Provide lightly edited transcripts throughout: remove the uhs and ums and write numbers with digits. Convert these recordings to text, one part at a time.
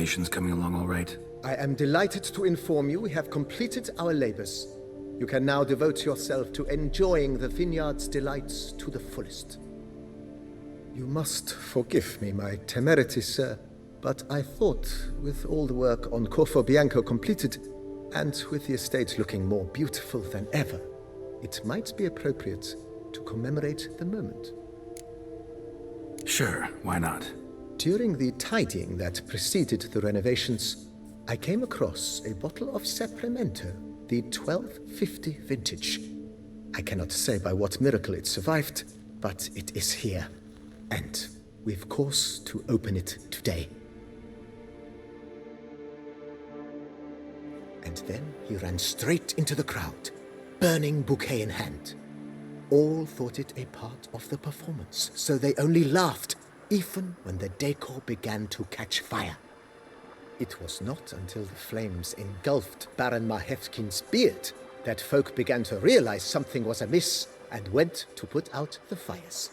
renovations coming along all right? I am delighted to inform you we have completed our labors. You can now devote yourself to enjoying the vineyard's delights to the fullest. You must forgive me my temerity, sir, but I thought, with all the work on Corfo Bianco completed, and with the estate looking more beautiful than ever, it might be appropriate to commemorate the moment. Sure, why not? During the tidying that preceded the renovations, I came across a bottle of Sapramento, the 1250 vintage. I cannot say by what miracle it survived, but it is here. And we've cause to open it today. And then he ran straight into the crowd, burning bouquet in hand. All thought it a part of the performance, so they only laughed, even when the decor began to catch fire. It was not until the flames engulfed Baron Mahevkin's beard that folk began to realize something was amiss and went to put out the fires.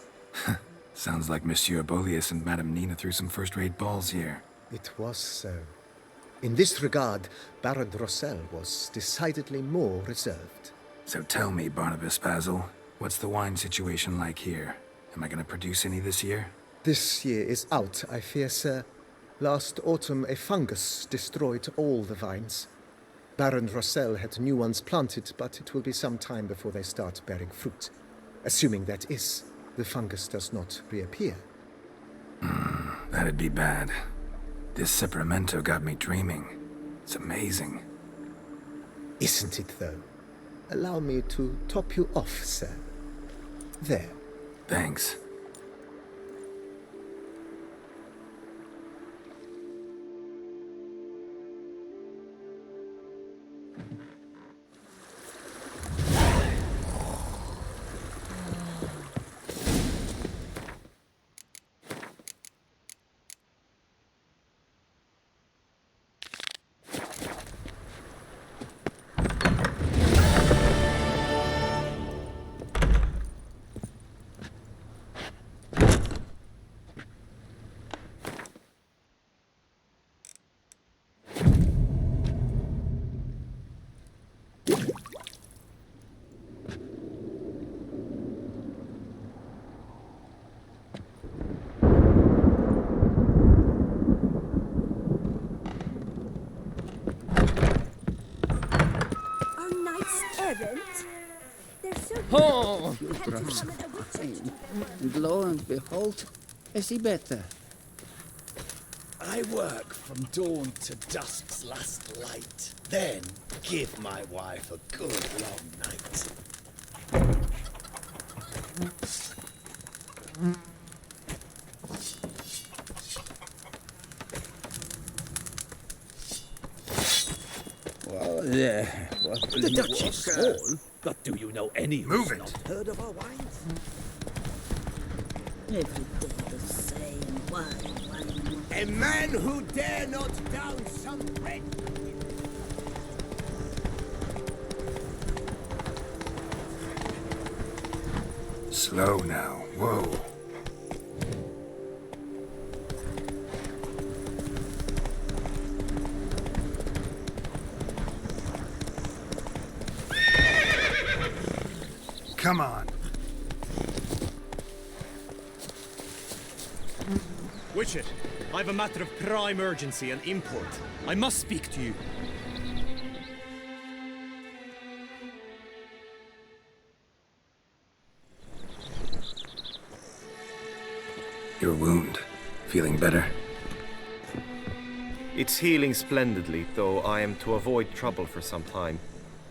Sounds like Monsieur Bolius and Madame Nina threw some first-rate balls here. It was so. In this regard, Baron Rossel was decidedly more reserved. So tell me, Barnabas Basil, what's the wine situation like here? Am I going to produce any this year? This year is out, I fear, sir. Last autumn, a fungus destroyed all the vines. Baron Rossel had new ones planted, but it will be some time before they start bearing fruit. Assuming that is, the fungus does not reappear. That'd be bad. This Sapramento got me dreaming. It's amazing. Isn't it, though? Allow me to top you off, sir. There. Thanks. Oh! And lo and behold, is he better? I work from dawn to dusk's last light. Then give my wife a good long night. Well, The Dutch is small, but do you know any who's Move it. not heard of our wines? Every day the same wine. A man who dare not down some bread. Slow now. Whoa. Come on. Witcher, I have a matter of prime urgency and import. I must speak to you. Your wound. Feeling better? It's healing splendidly, though I am to avoid trouble for some time.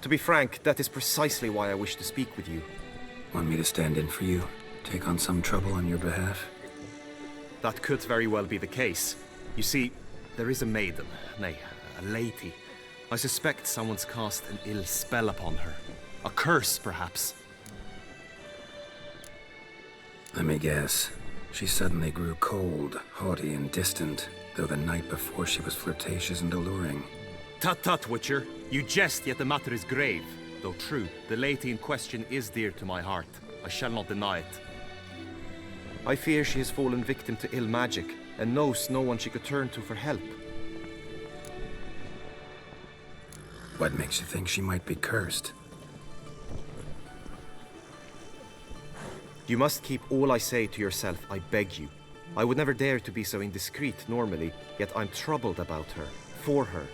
To be frank, that is precisely why I wish to speak with you. Want me to stand in for you? Take on some trouble on your behalf? That could very well be the case. You see, there is a maiden, nay, a lady. I suspect someone's cast an ill spell upon her. A curse, perhaps. Let me guess. She suddenly grew cold, haughty, and distant, though the night before she was flirtatious and alluring. Tut tut, Witcher. You jest, yet the matter is grave. Though true, the lady in question is dear to my heart. I shall not deny it. I fear she has fallen victim to ill magic, and knows no one she could turn to for help. What makes you think she might be cursed? You must keep all I say to yourself, I beg you. I would never dare to be so indiscreet normally, yet I'm troubled about her, for her.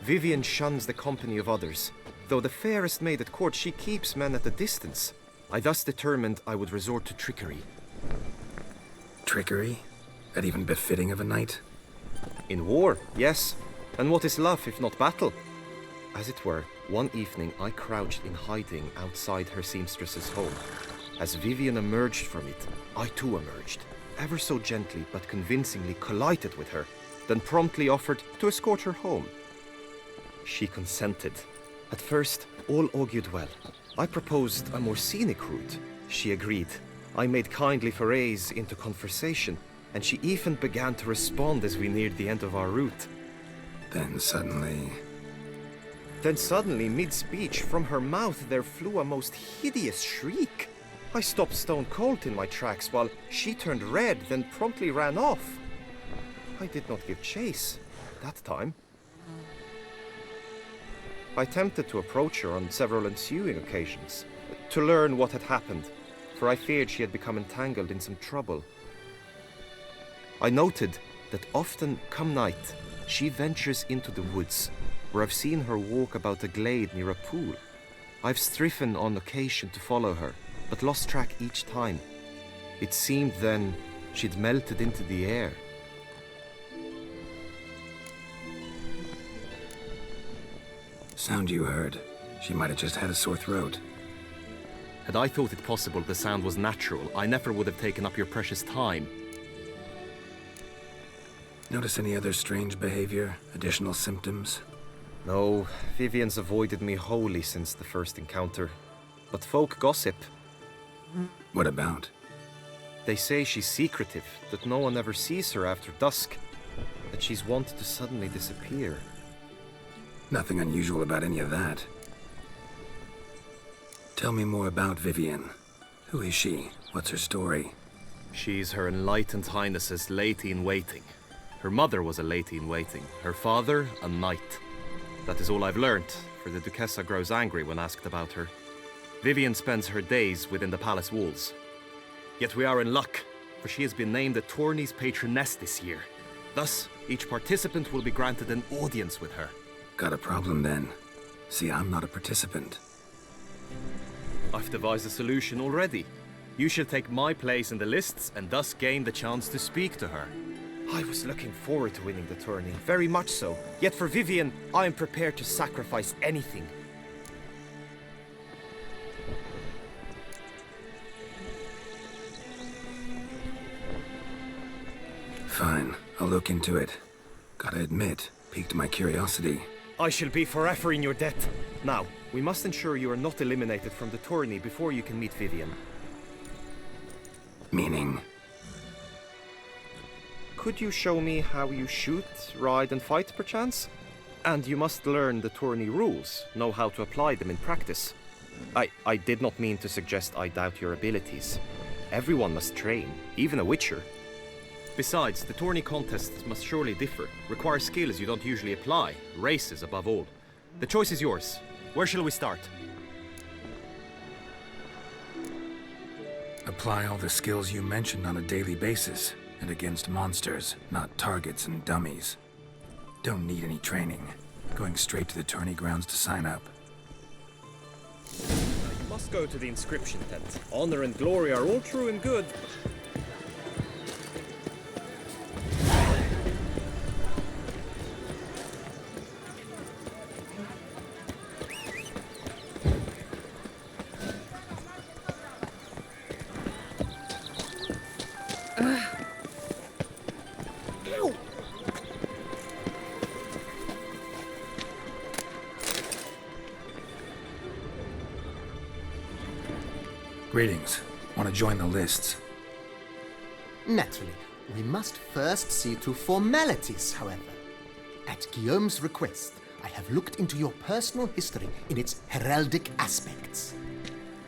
Vivian shuns the company of others. Though the fairest maid at court, she keeps men at a distance. I thus determined I would resort to trickery. Trickery? That even befitting of a knight? In war, yes. And what is love if not battle? As it were, one evening I crouched in hiding outside her seamstress's home. As Vivian emerged from it, I too emerged, ever so gently but convincingly collided with her, then promptly offered to escort her home. She consented. At first, all augured well. I proposed a more scenic route. She agreed. I made kindly forays into conversation, and she even began to respond as we neared the end of our route. Then suddenly, mid-speech, from her mouth there flew a most hideous shriek. I stopped stone cold in my tracks while she turned red, then promptly ran off. I did not give chase that time. I attempted to approach her on several ensuing occasions, to learn what had happened, for I feared she had become entangled in some trouble. I noted that often, come night, she ventures into the woods, where I've seen her walk about a glade near a pool. I've striven on occasion to follow her, but lost track each time. It seemed then she'd melted into the air. sound you heard. She might have just had a sore throat. Had I thought it possible the sound was natural, I never would have taken up your precious time. Notice any other strange behavior? Additional symptoms? No, Vivian's avoided me wholly since the first encounter. But folk gossip. What about? They say she's secretive, that no one ever sees her after dusk, that she's wont to suddenly disappear. Nothing unusual about any of that. Tell me more about Vivian. Who is she? What's her story? She's Her Enlightened Highness's lady-in-waiting. Her mother was a lady-in-waiting, her father a knight. That is all I've learnt, for the Duchessa grows angry when asked about her. Vivian spends her days within the palace walls. Yet we are in luck, for she has been named the tourney's patroness this year. Thus, each participant will be granted an audience with her. Got a problem then. See, I'm not a participant. I've devised a solution already. You shall take my place in the lists and thus gain the chance to speak to her. I was looking forward to winning the tourney, very much so. Yet for Vivian, I am prepared to sacrifice anything. Fine, I'll look into it. Gotta admit, piqued my curiosity. I shall be forever in your debt. Now, we must ensure you are not eliminated from the tourney before you can meet Vivian. Meaning? Could you show me how you shoot, ride and fight, perchance? And you must learn the tourney rules, know how to apply them in practice. I did not mean to suggest I doubt your abilities. Everyone must train, even a witcher. Besides, the tourney contests must surely differ, require skills you don't usually apply, races above all. The choice is yours. Where shall we start? Apply all the skills you mentioned on a daily basis, and against monsters, not targets and dummies. Don't need any training. Going straight to the tourney grounds to sign up. You must go to the inscription tent. Honor and glory are all true and good. Greetings. Want to join the lists? Naturally. We must first see to formalities, however. At Guillaume's request, I have looked into your personal history in its heraldic aspects.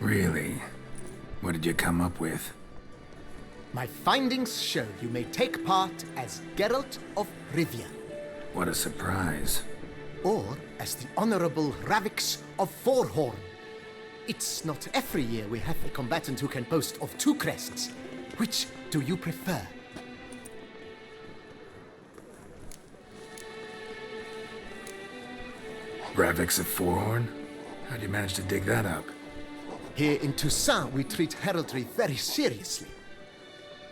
Really? What did you come up with? My findings show you may take part as Geralt of Rivia. What a surprise. Or as the Honorable Ravix of Forhorn. It's not every year we have a combatant who can boast of 2 crests. Which do you prefer? Ravix of Forhorn? How'd you manage to dig that up? Here in Toussaint, we treat heraldry very seriously.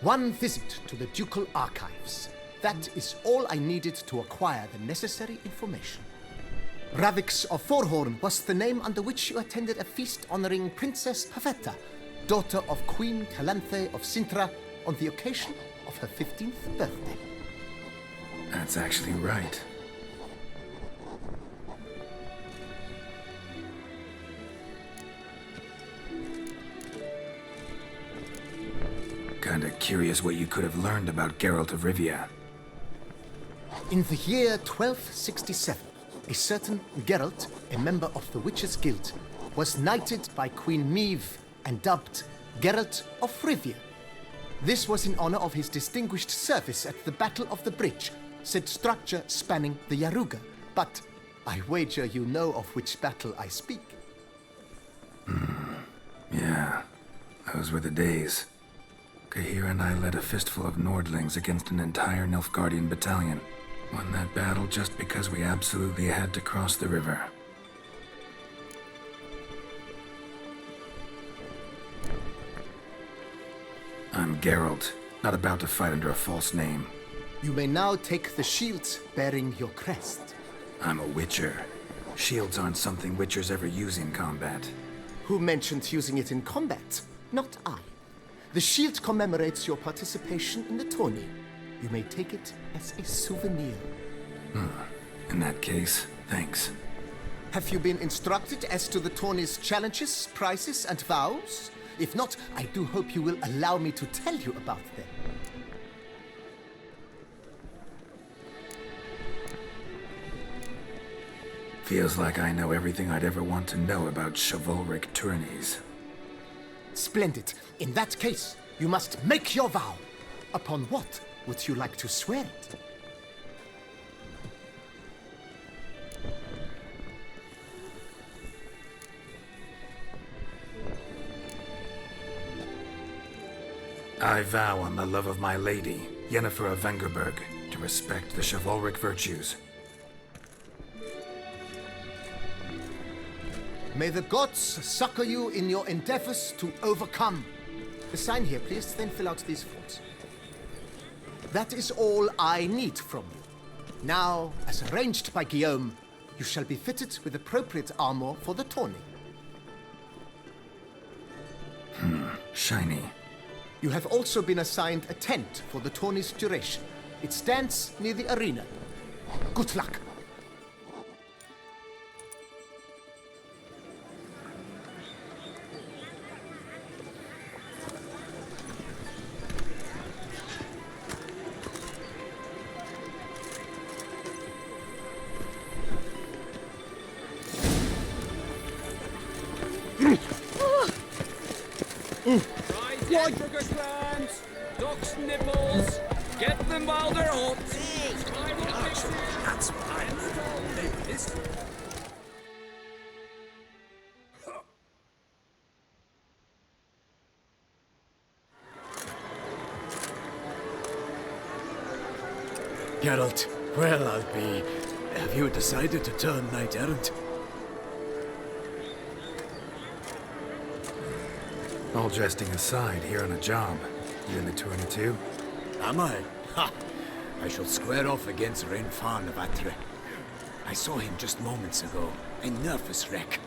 One visit to the ducal archives. That is all I needed to acquire the necessary information. Ravix of Forhorn was the name under which you attended a feast honoring Princess Pavetta, daughter of Queen Calanthe of Sintra, on the occasion of her 15th birthday. That's actually right. Kinda curious what you could have learned about Geralt of Rivia. In the year 1267, a certain Geralt, a member of the Witches' Guild, was knighted by Queen Meve and dubbed Geralt of Rivia. This was in honor of his distinguished service at the Battle of the Bridge, said structure spanning the Yaruga. But I wager you know of which battle I speak. Yeah, those were the days. Kahir and I led a fistful of Nordlings against an entire Nilfgaardian battalion. Won that battle just because we absolutely had to cross the river. I'm Geralt, not about to fight under a false name. You may now take the shield bearing your crest. I'm a Witcher. Shields aren't something Witchers ever use in combat. Who mentioned using it in combat? Not I. The shield commemorates your participation in the tourney. You may take it as a souvenir. In that case, thanks. Have you been instructed as to the tourney's challenges, prizes, and vows? If not, I do hope you will allow me to tell you about them. Feels like I know everything I'd ever want to know about chivalric tourneys. Splendid. In that case, you must make your vow. Upon what would you like to swear it? I vow on the love of my lady, Yennefer of Vengerberg, to respect the chivalric virtues. May the gods succor you in your endeavors to overcome. Sign here, please, then fill out these forms. That is all I need from you. Now, as arranged by Guillaume, you shall be fitted with appropriate armor for the tourney. Shiny. You have also been assigned a tent for the tourney's duration. It stands near the arena. Good luck. Right, sugar strands, duck's nipples, get them while they're hot. That's fine. Geralt, well, I'll be. Have you decided to turn knight errant? All jesting aside, here on a job. You in the tourney too? Am I? Ha! I shall square off against Renfan of Atre. I saw him just moments ago, a nervous wreck,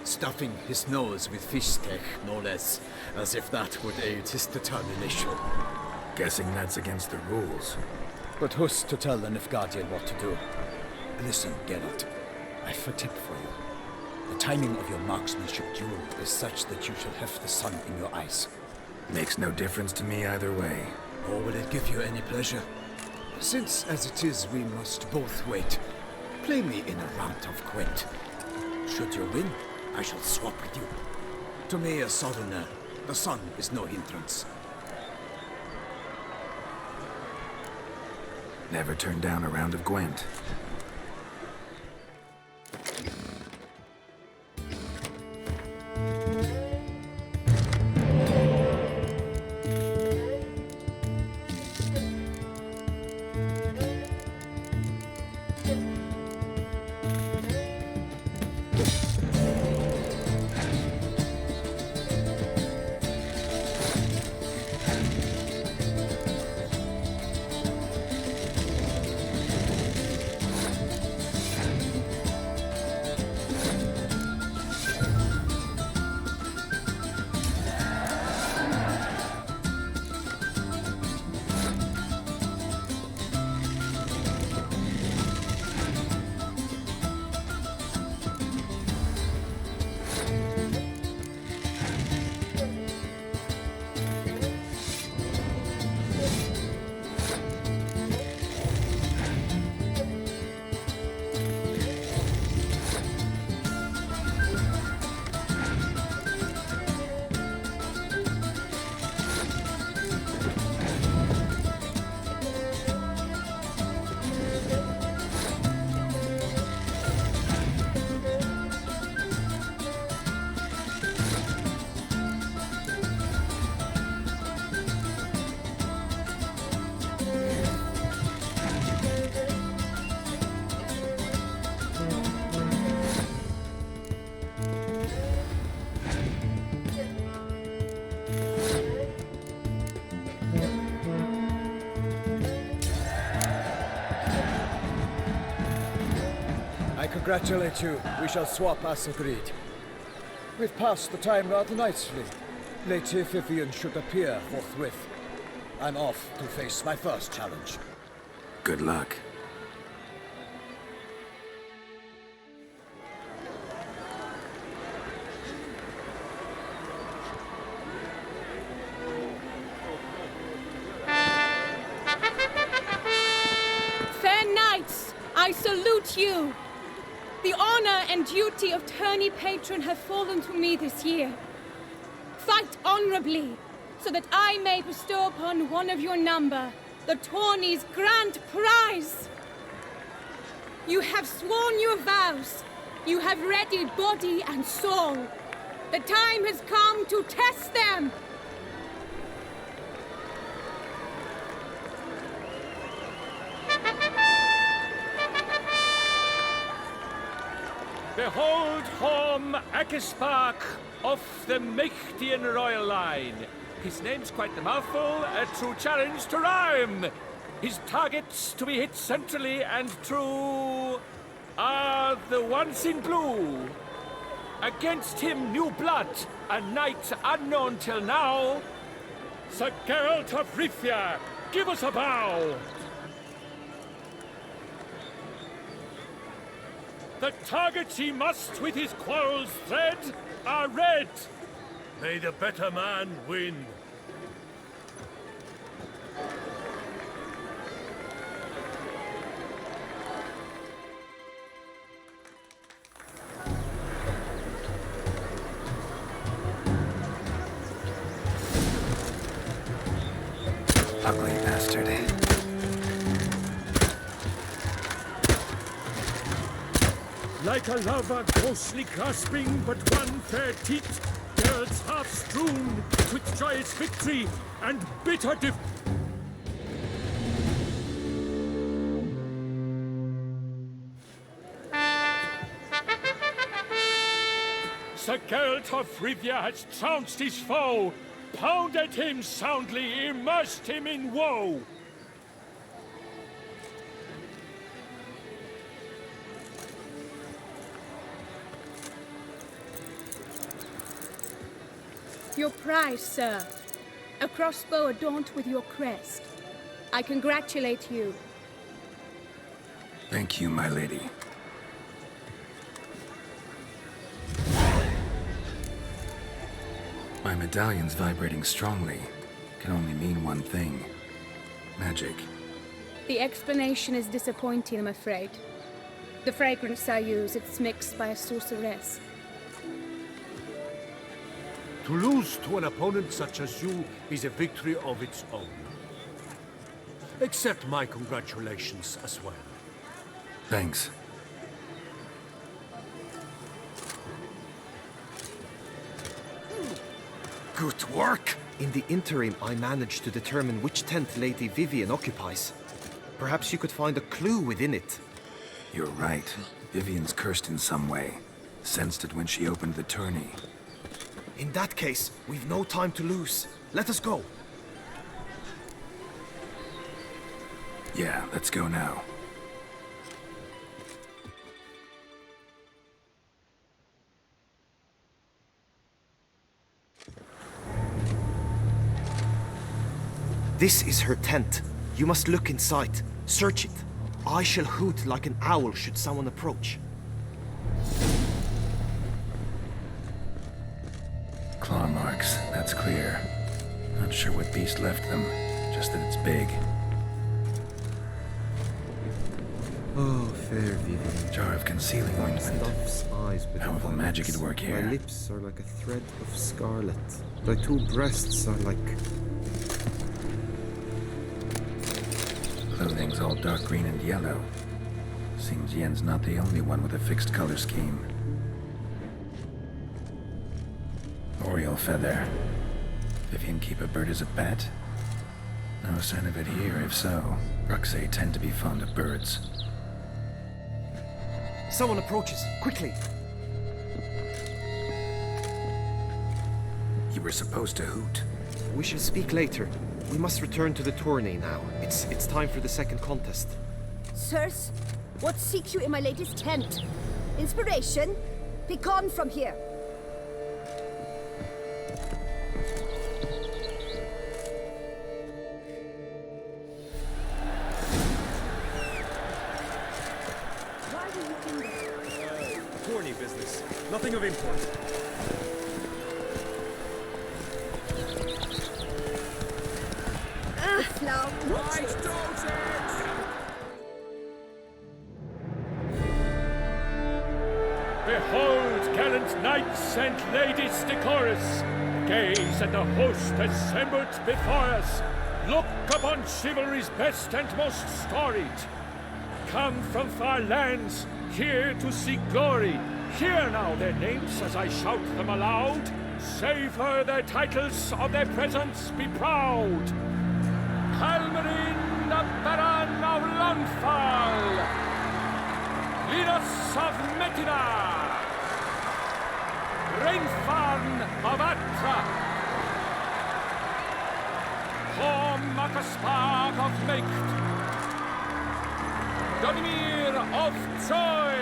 stuffing his nose with fish steak, no less, as if that would aid his determination. Guessing that's against the rules. But who's to tell the Nilfgaardian what to do? Listen, Geralt, I've a tip for you. The timing of your marksmanship duel is such that you shall have the sun in your eyes. Makes no difference to me either way. Or will it give you any pleasure? Since, as it is, we must both wait, play me in a round of Gwent. Should you win, I shall swap with you. To me, a southerner, the sun is no hindrance. Never turned down a round of Gwent. I congratulate you. We shall swap as agreed. We've passed the time rather nicely. Lady Vivian should appear forthwith. I'm off to face my first challenge. Good luck. Fair knights, I salute you. The honor and duty of tourney patron have fallen to me this year. Fight honorably, so that I may bestow upon one of your number the tourney's grand prize. You have sworn your vows. You have readied body and soul. The time has come to test them. Behold Horm Akispark of the Mechtian royal line. His name's quite the mouthful, a true challenge to rhyme. His targets to be hit centrally and true are the ones in blue. Against him new blood, a knight unknown till now. Sir Geralt of Rivia, give us a bow. The targets he must with his quarrels thread are red. May the better man win. Ugly bastard. Like a lover ghostly grasping but one fair teat, girls half strewn with joyous victory and bitter Sir Geralt of Rivia has trounced his foe, pounded him soundly, immersed him in woe. Your prize, sir. A crossbow adorned with your crest. I congratulate you. Thank you, my lady. My medallion's vibrating strongly. Can only mean one thing. Magic. The explanation is disappointing, I'm afraid. The fragrance I use, it's mixed by a sorceress. To lose to an opponent such as you is a victory of its own. Accept my congratulations as well. Thanks. Good work! In the interim, I managed to determine which tent Lady Vivian occupies. Perhaps you could find a clue within it. You're right. Vivian's cursed in some way. Sensed it when she opened the tourney. In that case, we've no time to lose. Let us go. Yeah, let's go now. This is her tent. You must look inside. Search it. I shall hoot like an owl should someone approach. Claw marks, that's clear. Not sure what beast left them, just that it's big. Oh, fair Vivian. Jar of concealing ointment. Stuffs eyes with How will magic at work here? My lips are like a thread of scarlet. Thy two breasts are like... Clothing's all dark green and yellow. Seems Yen's not the only one with a fixed color scheme. Oriole feather. Vivian keep a bird as a pet? No sign of it here, if so. Bruxay tend to be fond of birds. Someone approaches. Quickly! You were supposed to hoot. We shall speak later. We must return to the tourney now. It's time for the second contest. Sirs, what seeks you in my lady's tent? Inspiration? Be gone from here. Why do you do that? Tourney business. Nothing of import. Now, Behold, gallant knights and ladies decorous, gaze at the host assembled before us. Look upon chivalry's best and most storied. Come from far lands, here to seek glory. Hear now their names as I shout them aloud. Savor their titles, of their presence be proud. Halmarin, the Baron of Lonfal, Linus of Metina, Rainfarn of Atra, Macaspark of Meikt, Donimir of Troy,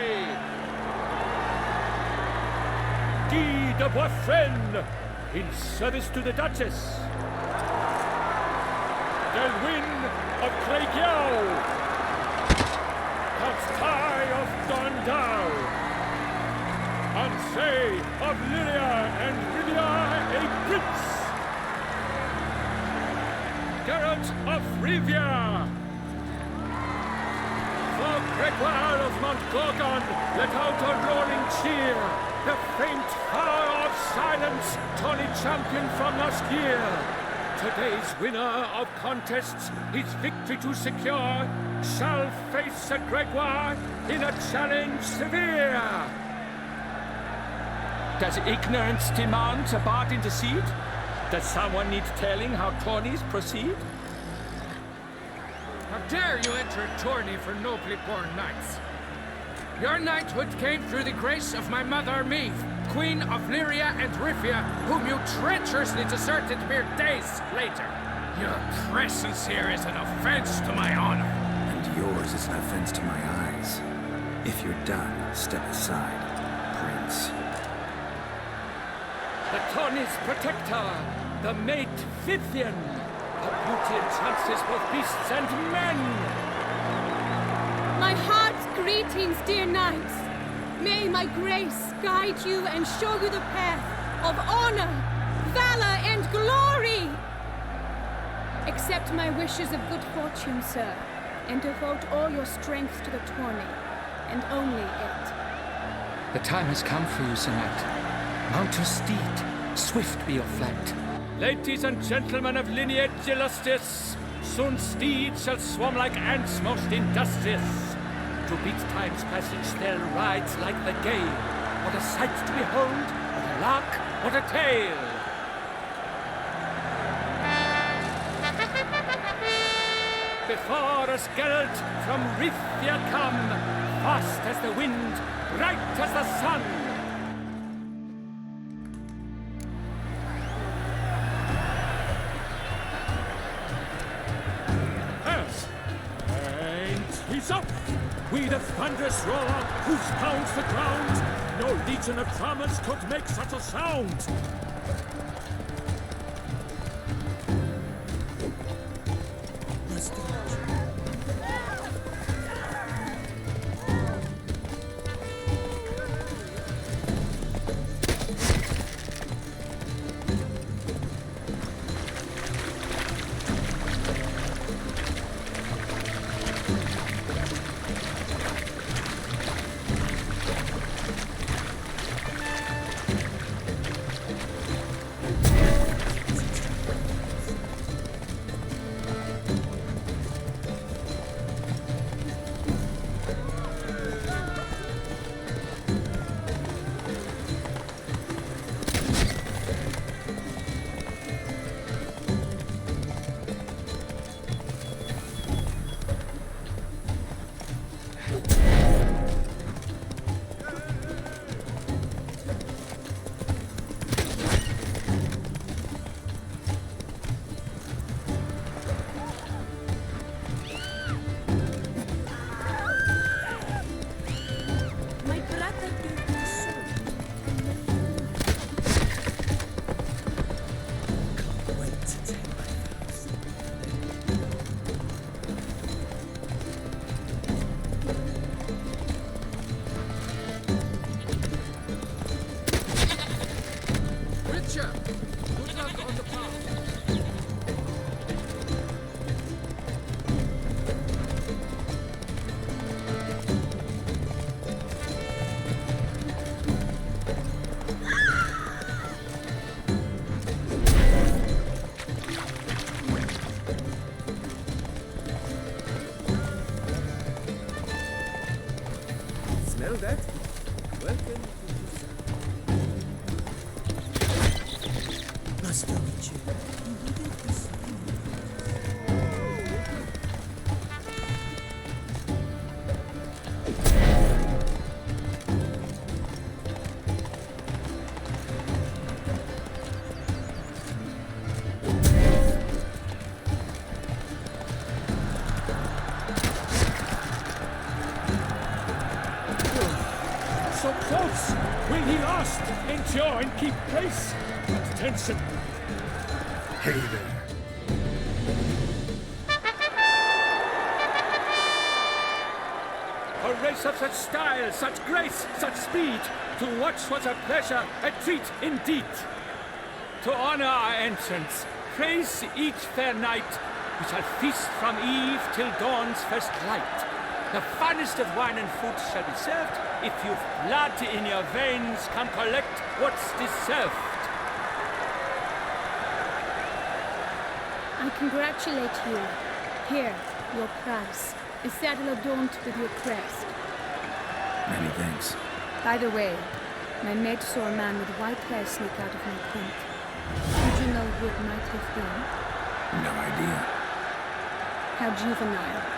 Guy de Boisfren, in service to the Duchess, Delwyn of Craigyow, Count Ty of Dondau, Ansay of Lyria and Rivia a prince, Geralt of Rivia, for Gregoire of Montgorgon, let out a roaring cheer, the faint power of silence, tourney champion from last year. Today's winner of contests, his victory to secure, shall face a Gregoire in a challenge severe. Does ignorance demand a bard intercede? Does someone need telling how tourneys proceed? How dare you enter a tourney for nobly born knights? Your knighthood came through the grace of my mother Meve, Queen of Lyria and Rivia, whom you treacherously deserted mere days later. Your presence here is an offense to my honor. And yours is an offense to my eyes. If you're done, step aside, Prince. The tourney's protector, the mate Vivian, her beauty entrances both beasts and men. My heart's greetings, dear knights. May my grace guide you and show you the path of honor, valor, and glory. Accept my wishes of good fortune, sir, and devote all your strength to the tourney, and only it. The time has come for you, Sir Knight. Mount your steed. Swift be your flight. Ladies and gentlemen of lineage illustrious, Soon steeds shall swarm like ants most industrious. To beat time's passage they'll ride like the gale. What a sight to behold, what a lark, what a tale! Before us Geralt from Rithia come, fast as the wind, bright as the sun. And he's up! We the thunderous roar, whose pounds the ground. No legion of drummers could make such a sound. That? Welcome to Toussaint. Nice to meet you. So close! Will he last? Endure and keep pace? Attention! Hey there. A race of such style, such grace, such speed. To watch was a pleasure, a treat indeed. To honor our entrance, praise each fair night. We shall feast from eve till dawn's first light. The finest of wine and food shall be served. If you've blood in your veins, come collect what's deserved. I congratulate you. Here, your prize. A saddle adorned with your crest. Many thanks. By the way, my maid saw a man with white hair sneak out of my tent. Did you know who it might have been? No idea. How juvenile.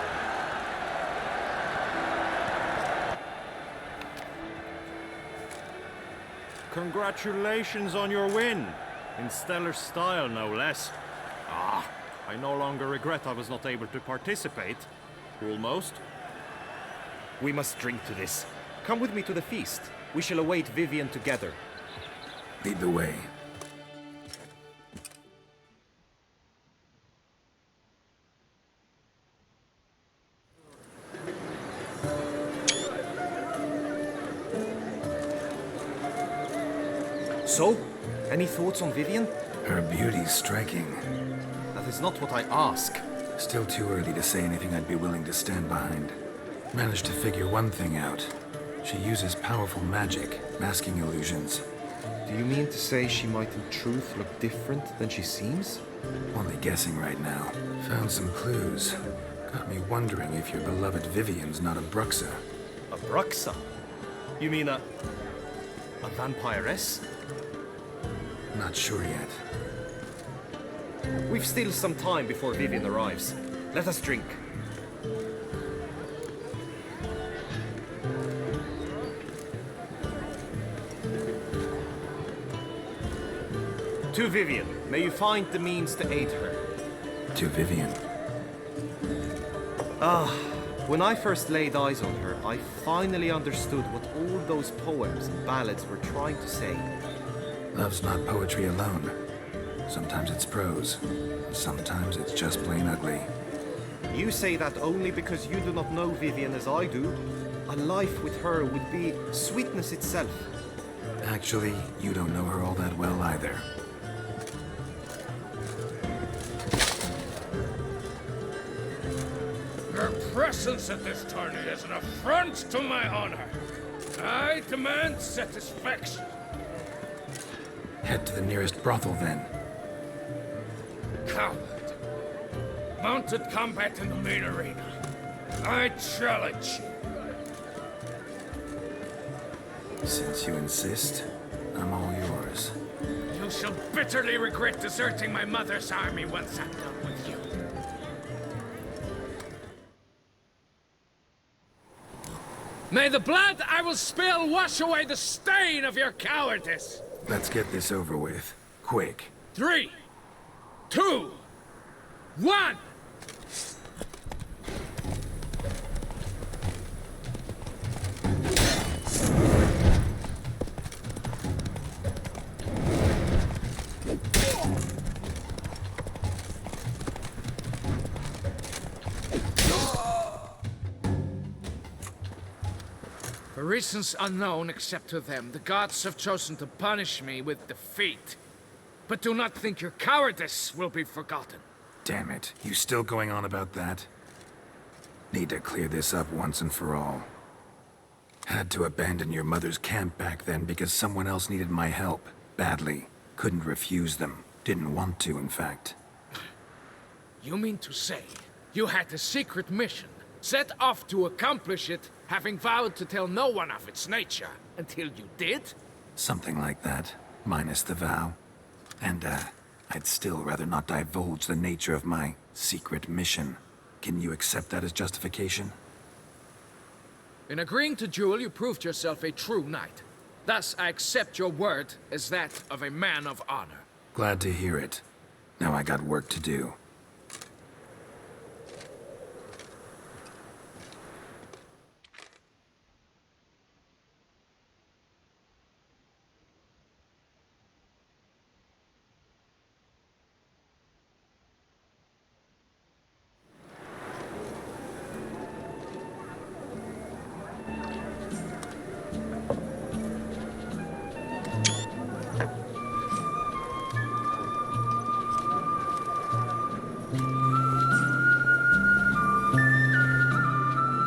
Congratulations on your win. In stellar style, no less. Ah, I no longer regret I was not able to participate. Almost. We must drink to this. Come with me to the feast. We shall await Vivian together. Lead the way. So, any thoughts on Vivian? Her beauty's striking. That is not what I ask. Still too early to say anything I'd be willing to stand behind. Managed to figure one thing out. She uses powerful magic, masking illusions. Do you mean to say she might in truth look different than she seems? Only guessing right now. Found some clues. Got me wondering if your beloved Vivian's not a Bruxa. A Bruxa? You mean a vampiress? Not sure yet. We've still some time before Vivian arrives. Let us drink. To Vivian, may you find the means to aid her. To Vivian. When I first laid eyes on her, I finally understood what all those poems and ballads were trying to say. Love's not poetry alone. Sometimes it's prose. Sometimes it's just plain ugly. You say that only because you do not know Vivian as I do. A life with her would be sweetness itself. Actually, you don't know her all that well either. Her presence at this tourney is an affront to my honor. I demand satisfaction. Head to the nearest brothel, then. Coward. Mounted combat in the main arena. I challenge you. Since you insist, I'm all yours. You shall bitterly regret deserting my mother's army once I'm done with you. May the blood I will spill wash away the stain of your cowardice! Let's get this over with. Quick. 3, 2, 1! For reasons unknown except to them, the gods have chosen to punish me with defeat. But do not think your cowardice will be forgotten. Damn it. You still going on about that? Need to clear this up once and for all. Had to abandon your mother's camp back then because someone else needed my help. Badly. Couldn't refuse them. Didn't want to, in fact. You mean to say you had a secret mission, set off to accomplish it, having vowed to tell no one of its nature, until you did? Something like that. Minus the vow. And, I'd still rather not divulge the nature of my secret mission. Can you accept that as justification? In agreeing to duel, you proved yourself a true knight. Thus, I accept your word as that of a man of honor. Glad to hear it. Now I got work to do.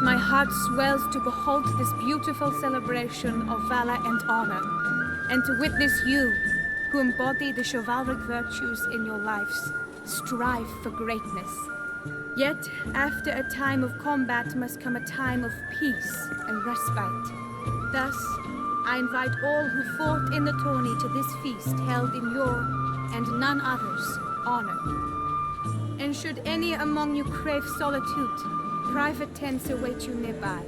My heart swells to behold this beautiful celebration of valor and honor, and to witness you, who embody the chivalric virtues in your lives, strive for greatness. Yet, after a time of combat must come a time of peace and respite. Thus, I invite all who fought in the tourney to this feast held in your, and none other's, honor. And should any among you crave solitude, private tents await you nearby.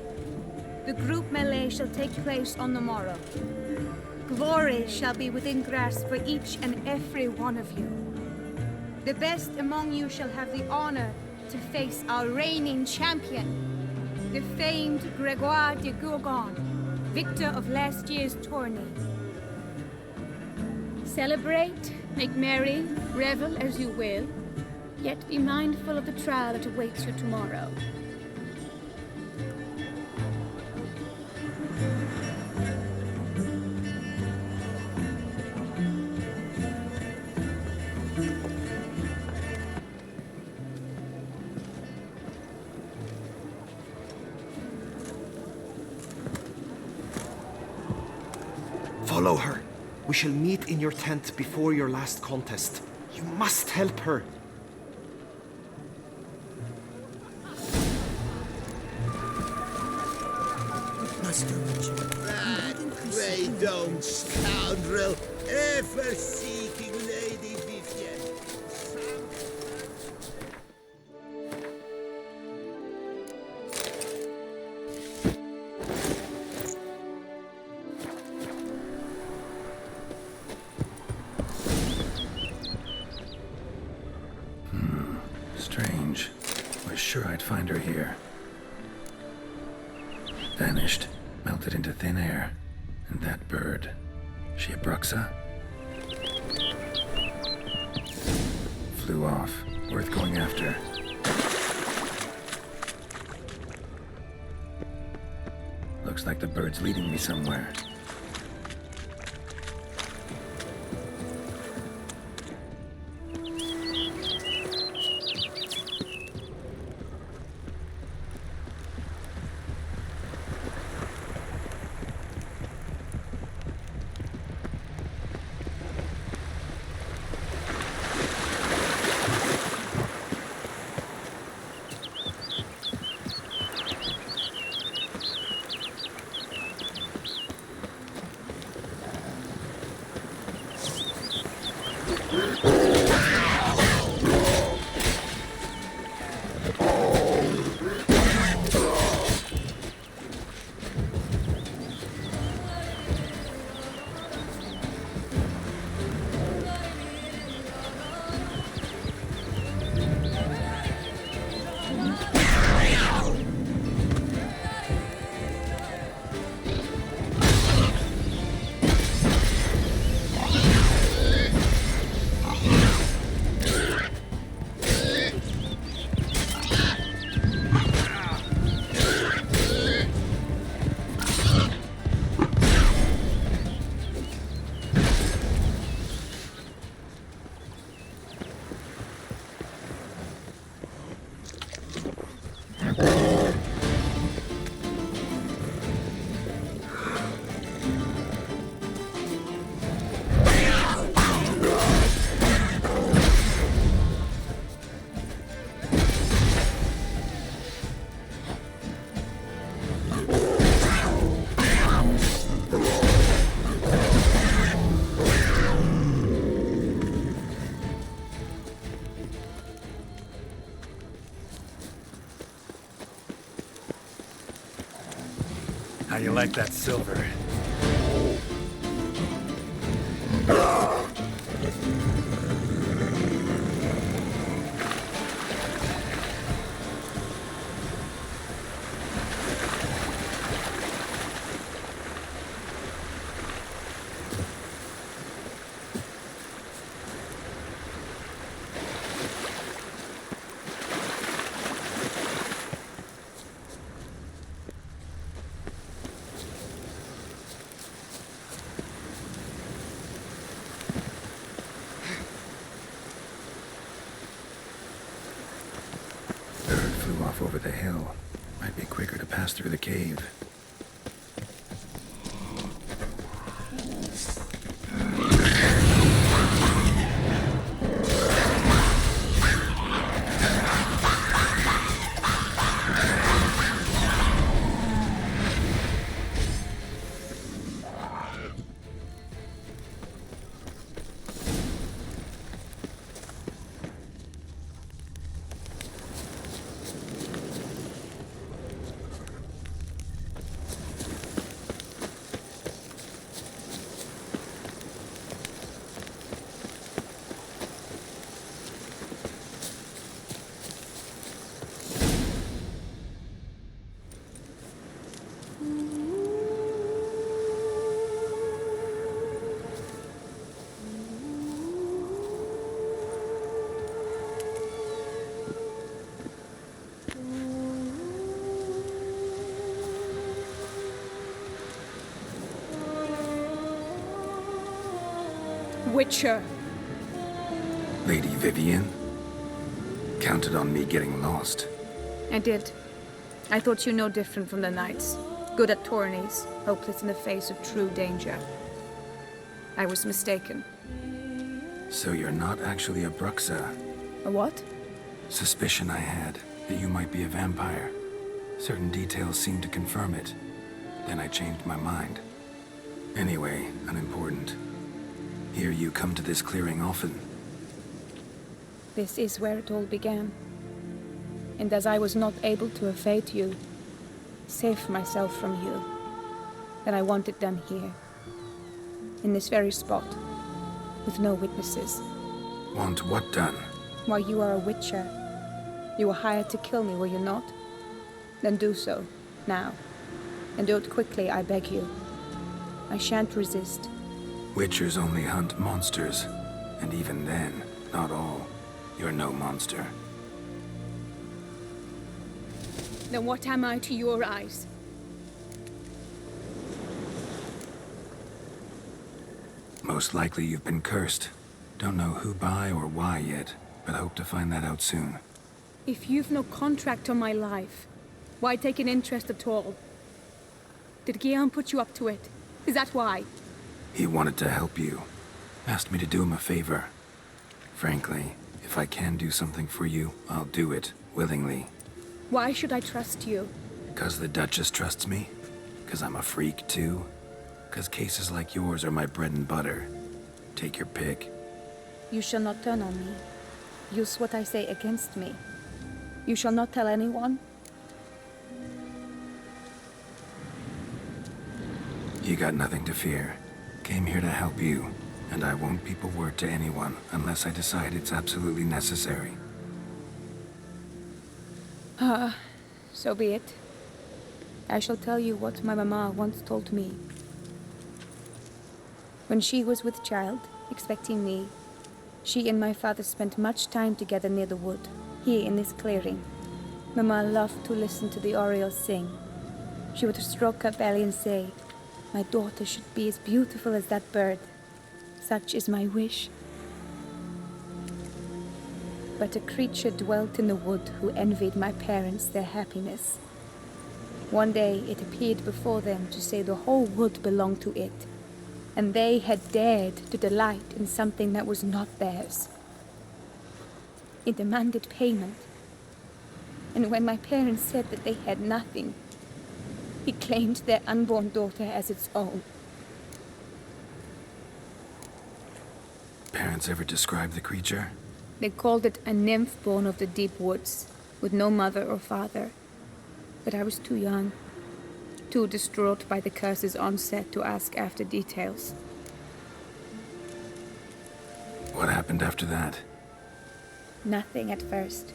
The group melee shall take place on the morrow. Glory shall be within grasp for each and every one of you. The best among you shall have the honor to face our reigning champion, the famed Gregoire de Gourgon, victor of last year's tourney. Celebrate, make merry, revel as you will, yet be mindful of the trial that awaits you tomorrow. Follow her. We shall meet in your tent before your last contest. You must help her. That grey-domed scoundrel, ever seeking Lady Vivienne. Strange. Was sure I'd find her here. Vanished. Melted into thin air. And that bird. She a Bruxa? Flew off. Worth going after. Looks like the bird's leading me somewhere. How you like that silver? Over the hill. Might be quicker to pass through the cave. Witcher. Lady Vivienne? Counted on me getting lost. I did. I thought you no different from the knights. Good at tourneys, hopeless in the face of true danger. I was mistaken. So you're not actually a Bruxa. A what? Suspicion I had that you might be a vampire. Certain details seemed to confirm it. Then I changed my mind. Anyway, unimportant. Here you come to this clearing often. This is where it all began. And as I was not able to evade you, save myself from you, then I want it done here. In this very spot. With no witnesses. Want what done? Why, you are a witcher. You were hired to kill me, were you not? Then do so, now. And do it quickly, I beg you. I shan't resist. Witchers only hunt monsters. And even then, not all. You're no monster. Then what am I to your eyes? Most likely you've been cursed. Don't know who by or why yet, but hope to find that out soon. If you've no contract on my life, why take an interest at all? Did Geralt put you up to it? Is that why? He wanted to help you. Asked me to do him a favor. Frankly, if I can do something for you, I'll do it, willingly. Why should I trust you? 'Cause the Duchess trusts me? 'Cause I'm a freak, too? 'Cause cases like yours are my bread and butter. Take your pick. You shall not turn on me. Use what I say against me. You shall not tell anyone? You got nothing to fear. Came here to help you, and I won't peep a word to anyone unless I decide it's absolutely necessary. So be it. I shall tell you what my mama once told me. When she was with child, expecting me, she and my father spent much time together near the wood, here in this clearing. Mama loved to listen to the orioles sing. She would stroke her belly and say, "My daughter should be as beautiful as that bird. Such is my wish." But a creature dwelt in the wood who envied my parents their happiness. One day it appeared before them to say the whole wood belonged to it, and they had dared to delight in something that was not theirs. It demanded payment, and when my parents said that they had nothing, it claimed their unborn daughter as its own. Parents ever describe the creature? They called it a nymph born of the deep woods, with no mother or father. But I was too young, too distraught by the curse's onset to ask after details. What happened after that? Nothing at first.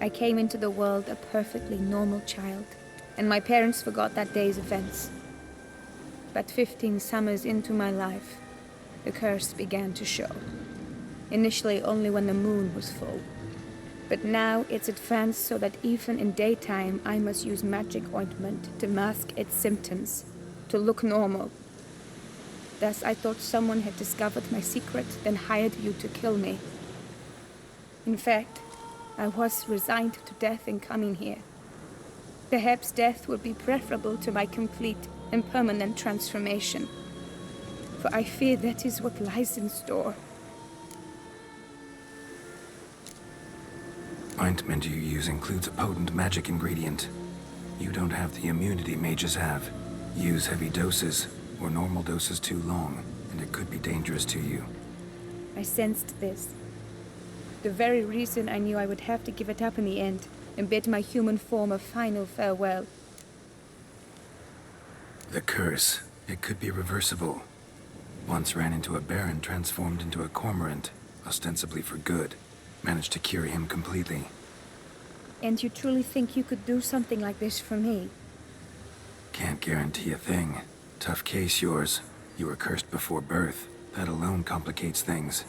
I came into the world a perfectly normal child, and my parents forgot that day's events. But 15 summers into my life, the curse began to show. Initially only when the moon was full. But now it's advanced so that even in daytime I must use magic ointment to mask its symptoms, to look normal. Thus I thought someone had discovered my secret, then hired you to kill me. In fact, I was resigned to death in coming here. Perhaps death would be preferable to my complete and permanent transformation. For I fear that is what lies in store. Ointment you use includes a potent magic ingredient. You don't have the immunity mages have. Use heavy doses, or normal doses too long, and it could be dangerous to you. I sensed this. The very reason I knew I would have to give it up in the end, and bid my human form a final farewell. The curse, it could be reversible. Once ran into a baron transformed into a cormorant, ostensibly for good. Managed to cure him completely. And you truly think you could do something like this for me? Can't guarantee a thing. Tough case, yours. You were cursed before birth. That alone complicates things.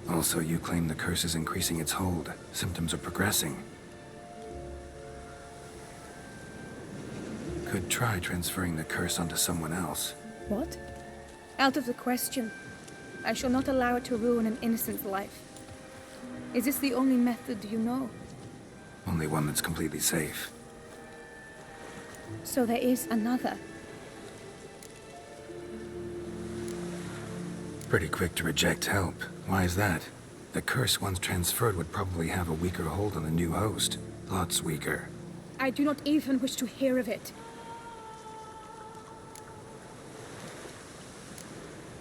Also, you claim the curse is increasing its hold. Symptoms are progressing. Could try transferring the curse onto someone else. What? Out of the question. I shall not allow it to ruin an innocent's life. Is this the only method you know? Only one that's completely safe. So there is another. Pretty quick to reject help. Why is that? The curse once transferred would probably have a weaker hold on the new host. Lots weaker. I do not even wish to hear of it.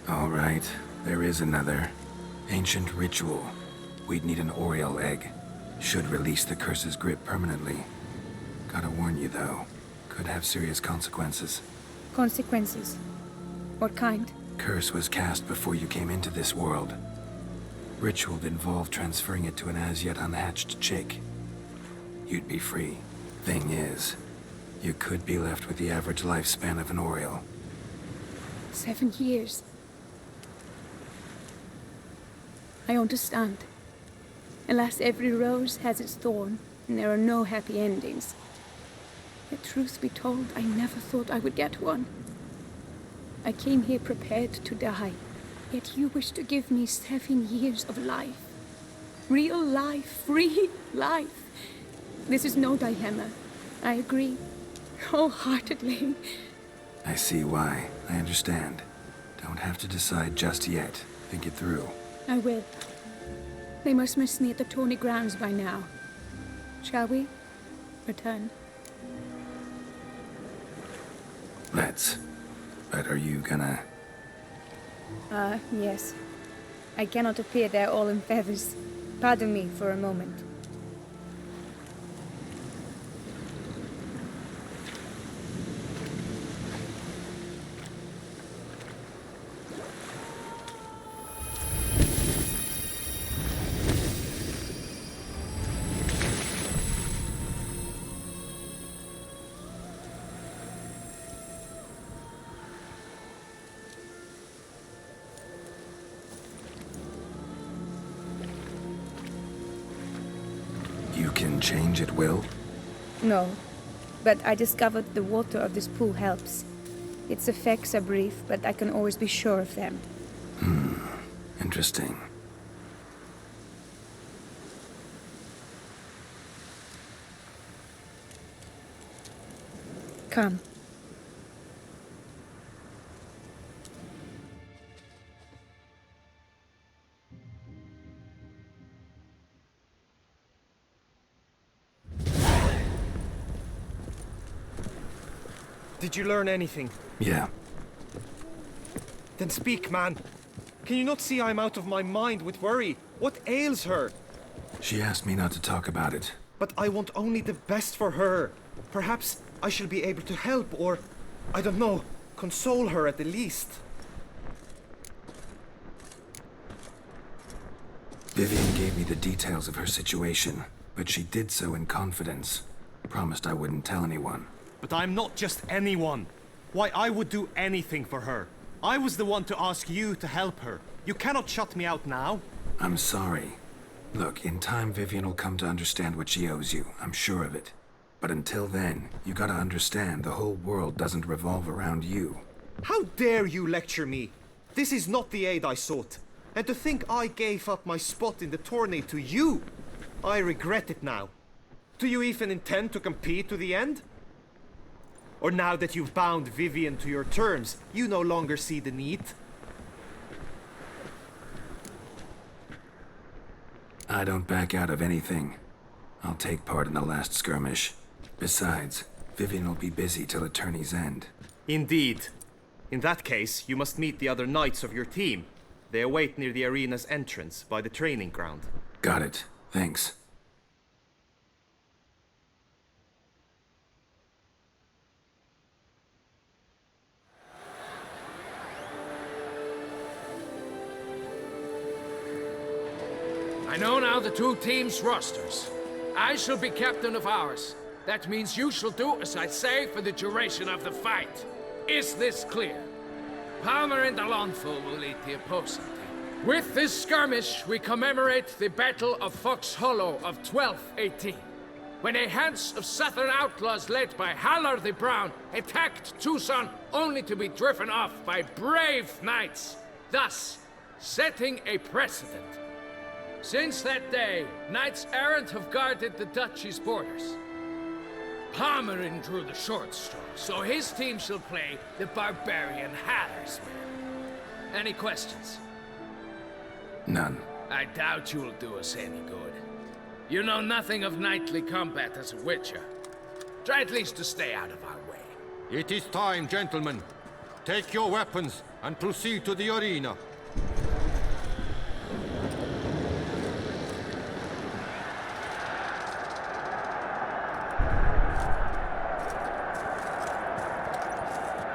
All right, there is another. Ancient ritual. We'd need an Oriole egg. Should release the curse's grip permanently. Gotta warn you, though. Could have serious consequences. Consequences? What kind? Curse was cast before you came into this world. Ritual involved transferring it to an as-yet unhatched chick. You'd be free. Thing is, you could be left with the average lifespan of an Oriole. 7 years. I understand. Alas, every rose has its thorn, and there are no happy endings. Yet truth be told, I never thought I would get one. I came here prepared to die, yet you wish to give me 7 years of life. Real life, free life. This is no dilemma. I agree, wholeheartedly. I see why. I understand. Don't have to decide just yet. Think it through. I will. They must miss me at the tourney grounds by now. Shall we return? Let's. But are you gonna... Yes. I cannot appear there all in feathers. Pardon me for a moment. You can change at will? No, but I discovered the water of this pool helps. Its effects are brief, but I can always be sure of them. Interesting. Come. Did you learn anything? Yeah. Then speak, man. Can you not see I'm out of my mind with worry? What ails her? She asked me not to talk about it. But I want only the best for her. Perhaps I shall be able to help or, I don't know, console her at the least. Vivian gave me the details of her situation, but she did so in confidence. Promised I wouldn't tell anyone. But I'm not just anyone. Why, I would do anything for her. I was the one to ask you to help her. You cannot shut me out now. I'm sorry. Look, in time Vivian will come to understand what she owes you. I'm sure of it. But until then, you gotta understand the whole world doesn't revolve around you. How dare you lecture me? This is not the aid I sought. And to think I gave up my spot in the tourney to you. I regret it now. Do you even intend to compete to the end? Or now that you've bound Vivian to your terms, you no longer see the need? I don't back out of anything. I'll take part in the last skirmish. Besides, Vivian will be busy till the tourney's end. Indeed. In that case, you must meet the other knights of your team. They await near the arena's entrance, by the training ground. Got it. Thanks. I know now the two teams' rosters. I shall be captain of ours. That means you shall do as I say for the duration of the fight. Is this clear? Palmer and Alonso will lead the opposing team. With this skirmish, we commemorate the Battle of Fox Hollow of 1218, when a Hans of Southern outlaws led by Halar the Brown attacked Toussaint only to be driven off by brave knights, thus setting a precedent. Since that day, knights errant have guarded the duchy's borders. Palmerin drew the short straw, so his team shall play the barbarian Hallersman. Any questions? None. I doubt you'll do us any good. You know nothing of knightly combat as a witcher. Try at least to stay out of our way. It is time, gentlemen. Take your weapons and proceed to the arena.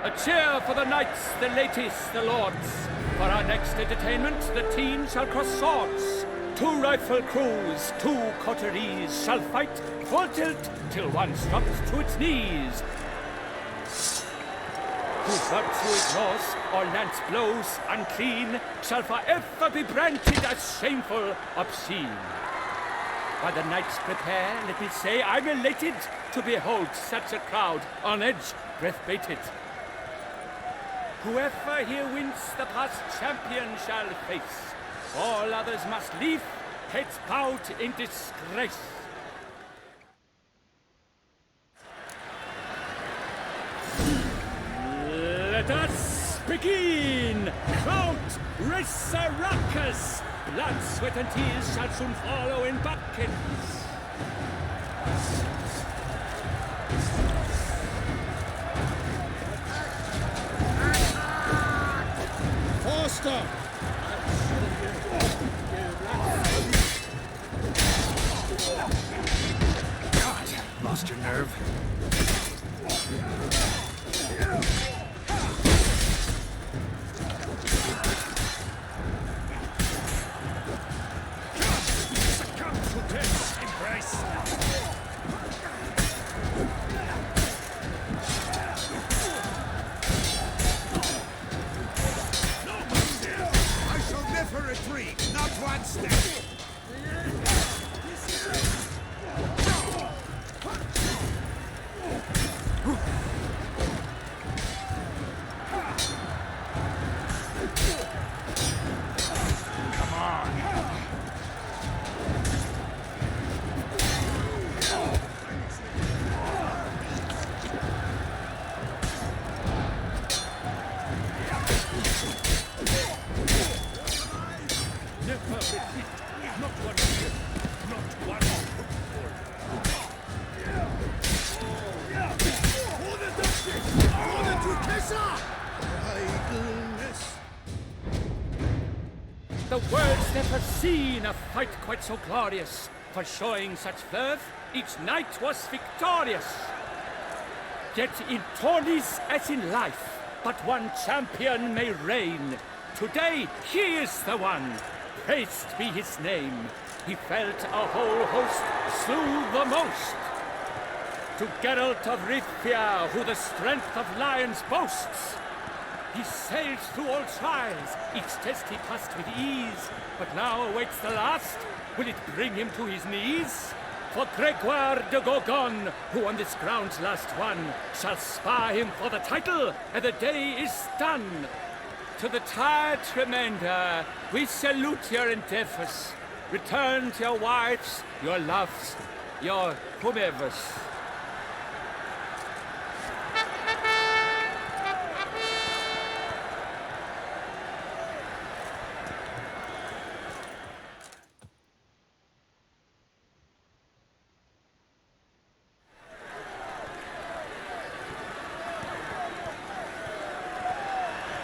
A cheer for the knights, the ladies, the lords. For our next entertainment, the teens shall cross swords. 2 rifle crews, 2 coteries shall fight full tilt till one drops to its knees. Who virtue ignores or lance blows unclean shall forever be branded as shameful, obscene. While the knights prepare, let me say I'm elated to behold such a crowd on edge, breath-baited. Whoever here wins the past champion shall face. All others must leave, heads bowed in disgrace. Let us begin! Count, race a ruckus! Blood, sweat, and tears shall soon follow in buckets. Faster! God, lost your nerve. Succumb to death's embrace. I shall never retreat, not one step. The world's never seen a fight quite so glorious. For showing such verve, each knight was victorious. Yet in tourneys as in life, but one champion may reign. Today he is the one, praised be his name. He felt a whole host slew the most. To Geralt of Rivia, who the strength of lions boasts, he sailed through all trials, each test he passed with ease. But now awaits the last. Will it bring him to his knees? For Gregoire de Gorgon, who on this ground's last won, shall spar him for the title, and the day is done. To the tired remainder, we salute your endeavors. Return to your wives, your loves, your whomevers.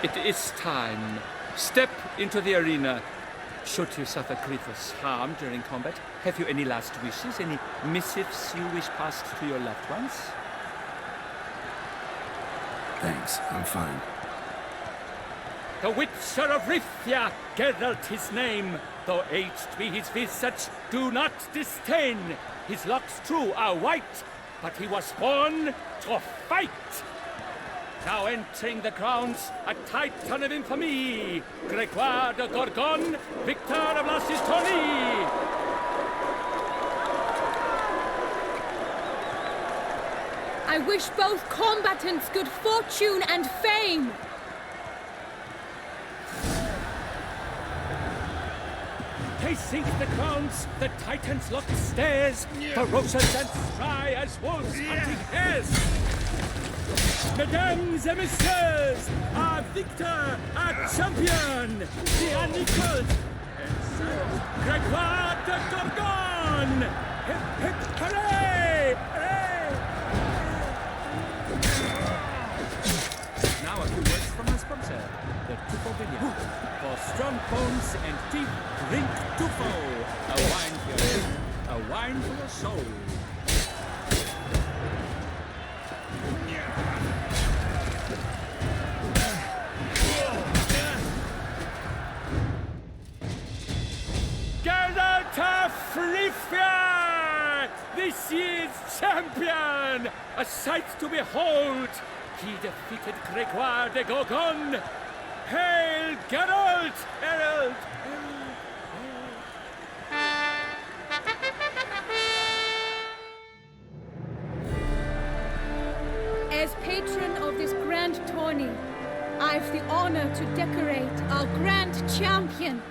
It is time. Step into the arena. Should you suffer grievous harm during combat, have you any last wishes, any missives you wish passed to your loved ones? Thanks, I'm fine. The Witcher of Rivia, Geralt his name. Though aged be his visage, do not disdain. His locks true are white, but he was born to fight. Now entering the grounds, a titan of infamy, Gregoire de Gorgon, victor of Las's tourney. I wish both combatants good fortune and fame. They sink the grounds, the titans lock stairs, ferocious and spry as wolves hunting hares. Mesdames et messieurs, our victor, our champion, the unequaled, Gregoire de Gorgon! Hip, hip, hooray! Hooray! Now a few words from my sponsor, the Tufo Vineyard. For strong bones and teeth, drink Tufo. A wine for your drink, a wine for your soul. Geralt of Rivia! This year's champion! A sight to behold! He defeated Gregoire de Gorgon! Hail, Geralt! Herald! As patron of this grand tourney, I've the honor to decorate our grand champion.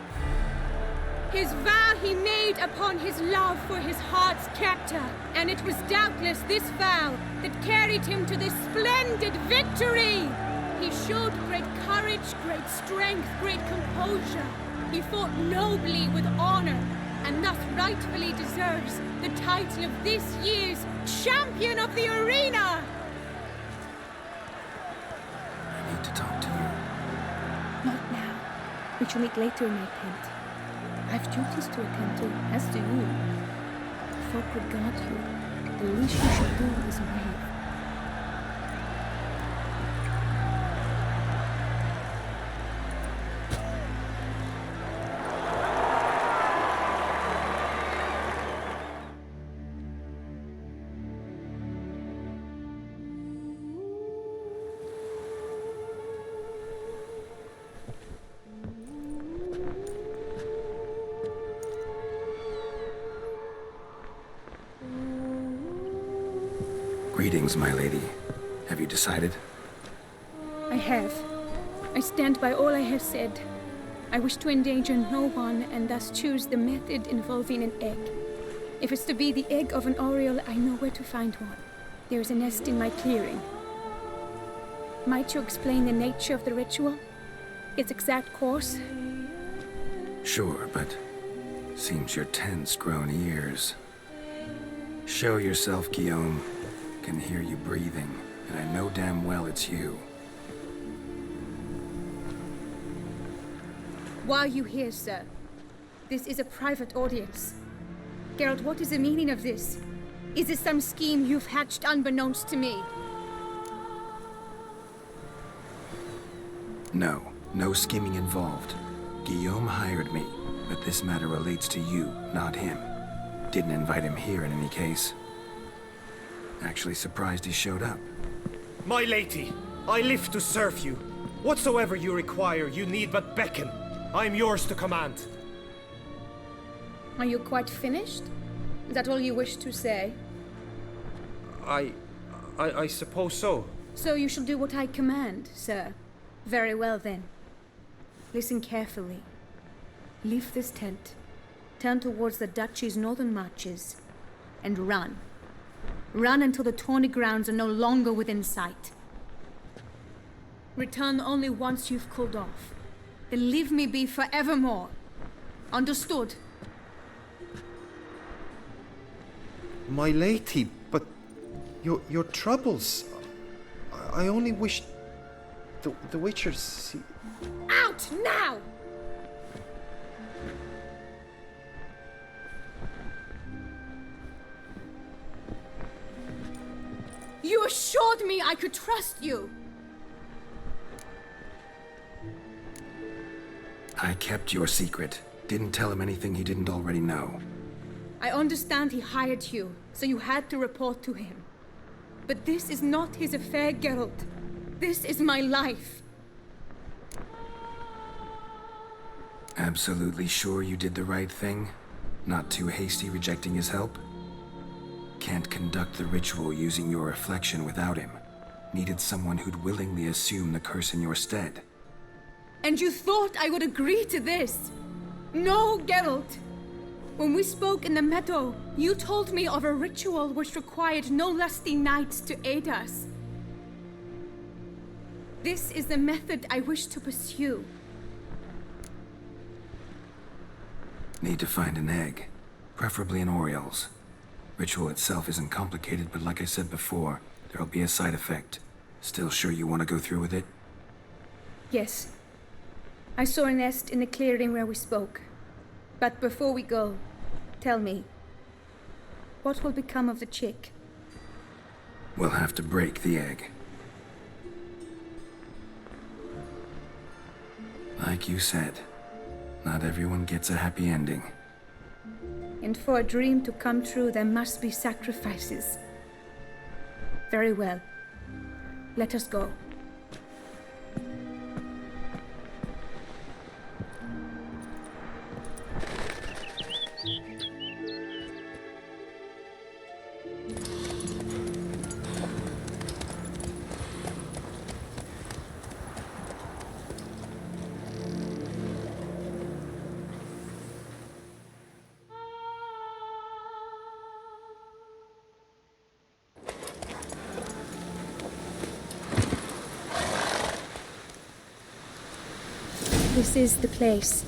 His vow he made upon his love for his heart's captor, and it was doubtless this vow that carried him to this splendid victory. He showed great courage, great strength, great composure. He fought nobly with honor, and thus rightfully deserves the title of this year's Champion of the Arena. I need to talk to you. Not now. We shall meet later in my tent. I've duties to attend to, as do you. Folk regard you. The least you should do is wave. Greetings, my lady. Have you decided? I have. I stand by all I have said. I wish to endanger no one and thus choose the method involving an egg. If it's to be the egg of an oriole, I know where to find one. There is a nest in my clearing. Might you explain the nature of the ritual? Its exact course? Sure, but seems your tense grown ears. Show yourself, Guillaume. Can hear you breathing, and I know damn well it's you. Why are you here, sir? This is a private audience. Geralt, what is the meaning of this? Is this some scheme you've hatched unbeknownst to me? No scheming involved. Guillaume hired me, but this matter relates to you, not him. Didn't invite him here in any case. Actually surprised he showed up. My lady, I live to serve you. Whatsoever you require, you need but beckon. I am yours to command. Are you quite finished? Is that all you wish to say? I suppose so. So you shall do what I command, sir. Very well then. Listen carefully. Leave this tent, turn towards the duchy's northern marches, and run. Run until the tourney grounds are no longer within sight. Return only once you've cooled off. Then leave me be forevermore. Understood? My lady, but your troubles. I only wish the Witchers see. Out now! You assured me I could trust you! I kept your secret. Didn't tell him anything he didn't already know. I understand he hired you, so you had to report to him. But this is not his affair, Geralt. This is my life. Absolutely sure you did the right thing? Not too hasty rejecting his help? Can't conduct the ritual using your reflection without him. Needed someone who'd willingly assume the curse in your stead. And you thought I would agree to this? No, Geralt. When we spoke in the meadow, you told me of a ritual which required no lusty knights to aid us. This is the method I wish to pursue. Need to find an egg, preferably an Oriole's. Ritual itself isn't complicated, but like I said before, there'll be a side effect. Still sure you want to go through with it? Yes. I saw a nest in the clearing where we spoke. But before we go, tell me, what will become of the chick? We'll have to break the egg. Like you said, not everyone gets a happy ending. And for a dream to come true, there must be sacrifices. Very well. Let us go. This is the place.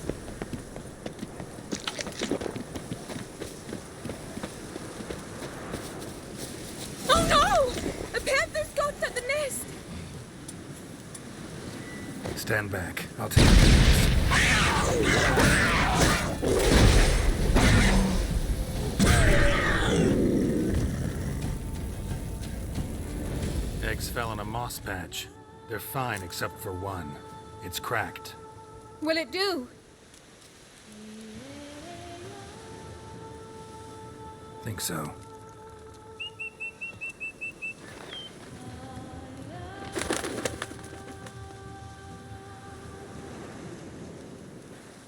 Oh no! A panther's got at the nest! Stand back. I'll take this. Eggs fell in a moss patch. They're fine except for one. It's cracked. Will it do? Think so.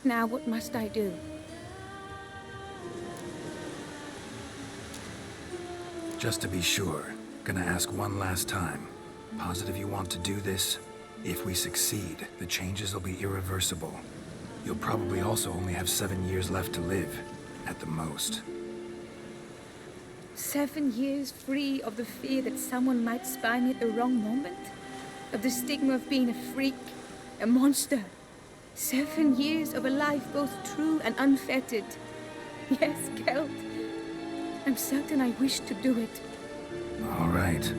Now what must I do? Just to be sure, gonna ask one last time. Positive you want to do this? If we succeed, the changes will be irreversible. You'll probably also only have 7 years left to live, at the most. 7 years free of the fear that someone might spy me at the wrong moment? Of the stigma of being a freak, a monster? 7 years of a life both true and unfettered. Yes, Geralt. I'm certain I wish to do it. All right.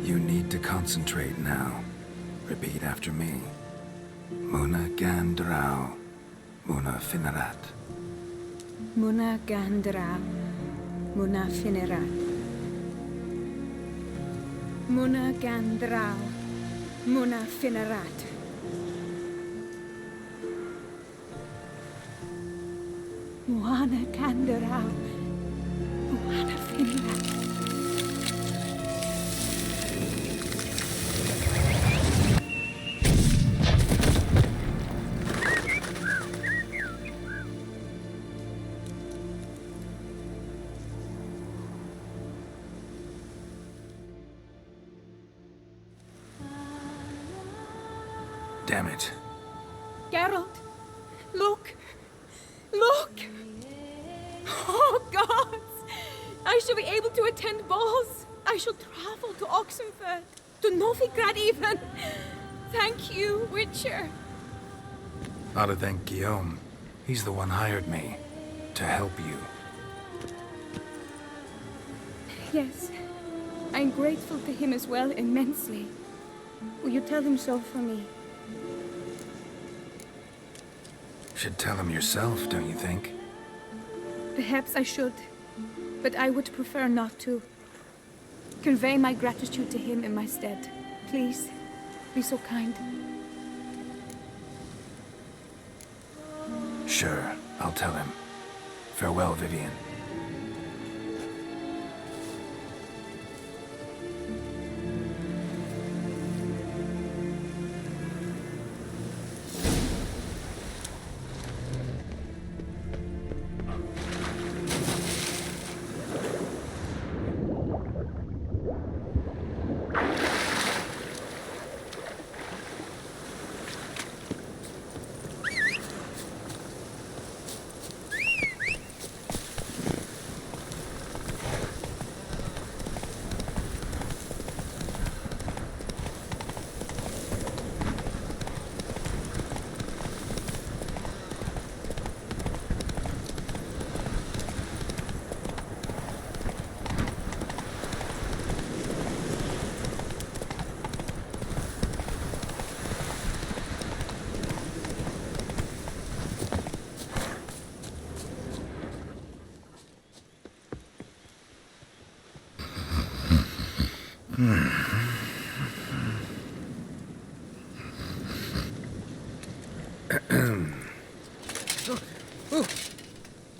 You need to concentrate now. Repeat after me. Muna Gandrau, Muna Finerat. Muna Gandrau, Muna Finerat. Muna Gandrau, Muna Finerat. Muna Gandrau, Muna Finerat. Damn it. Geralt, look! Look! Oh, gods! I shall be able to attend balls. I shall travel to Oxenfurt, to Novigrad even. Thank you, Witcher. Ought to thank Guillaume. He's the one hired me. To help you. Yes, I'm grateful to him as well, immensely. Will you tell him so for me? Should tell him yourself, don't you think? Perhaps I should, but I would prefer not to. Convey my gratitude to him in my stead. Please, be so kind. Sure, I'll tell him. Farewell, Vivian. Oh,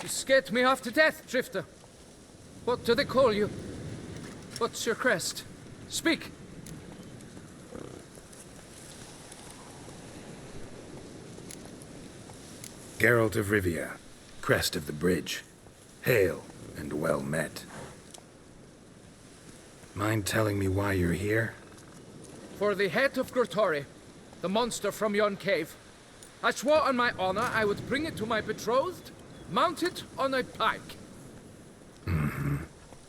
you scared me half to death, Drifter. What do they call you? What's your crest? Speak! Geralt of Rivia, crest of the bridge. Hail, and well met. Mind telling me why you're here? For the head of Grottori, the monster from yon cave. I swore on my honor I would bring it to my betrothed, mounted on a pike. Mm-hmm.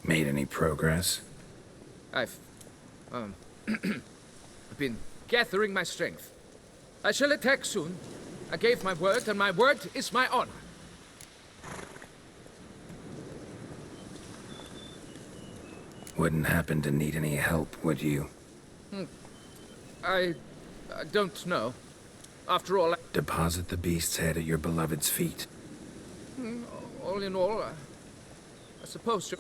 Made any progress? I've been gathering my strength. I shall attack soon. I gave my word, and my word is my honor. Wouldn't happen to need any help, would you? I don't know. After all, Deposit the beast's head at your beloved's feet. all in all, I suppose so.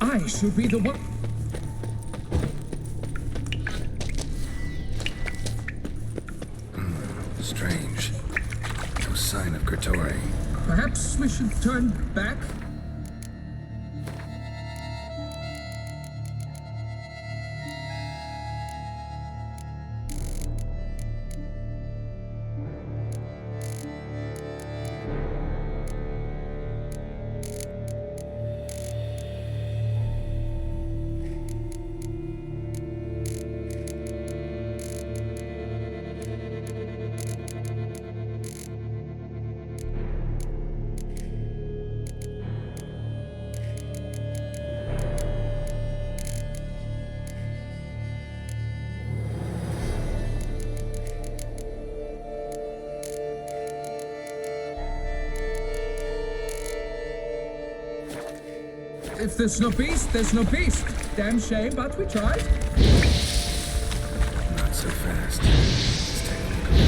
I should be the one. Strange. No sign of Grottori. Perhaps we should turn back? If there's no beast, there's no beast. Damn shame, but we tried. Not so fast. Let's take a look around.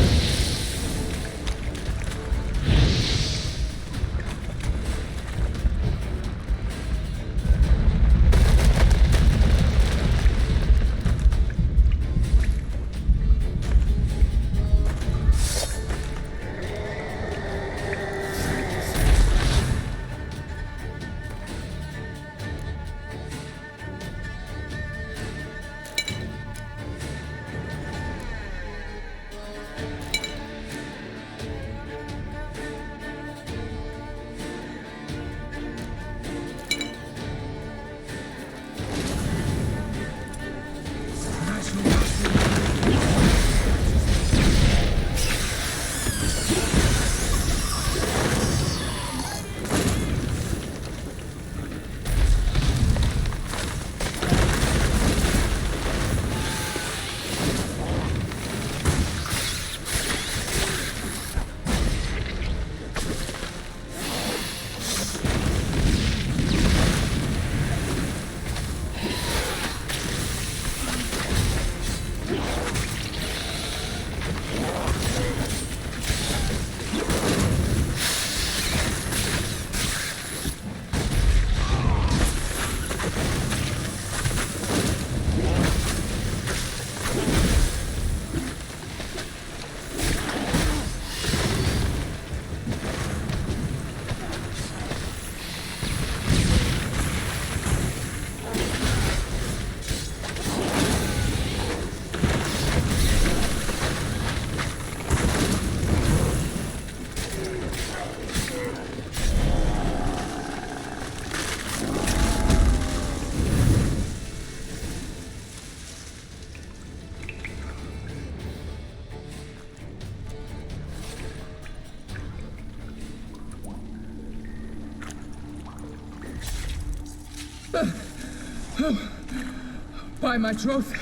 By my troth,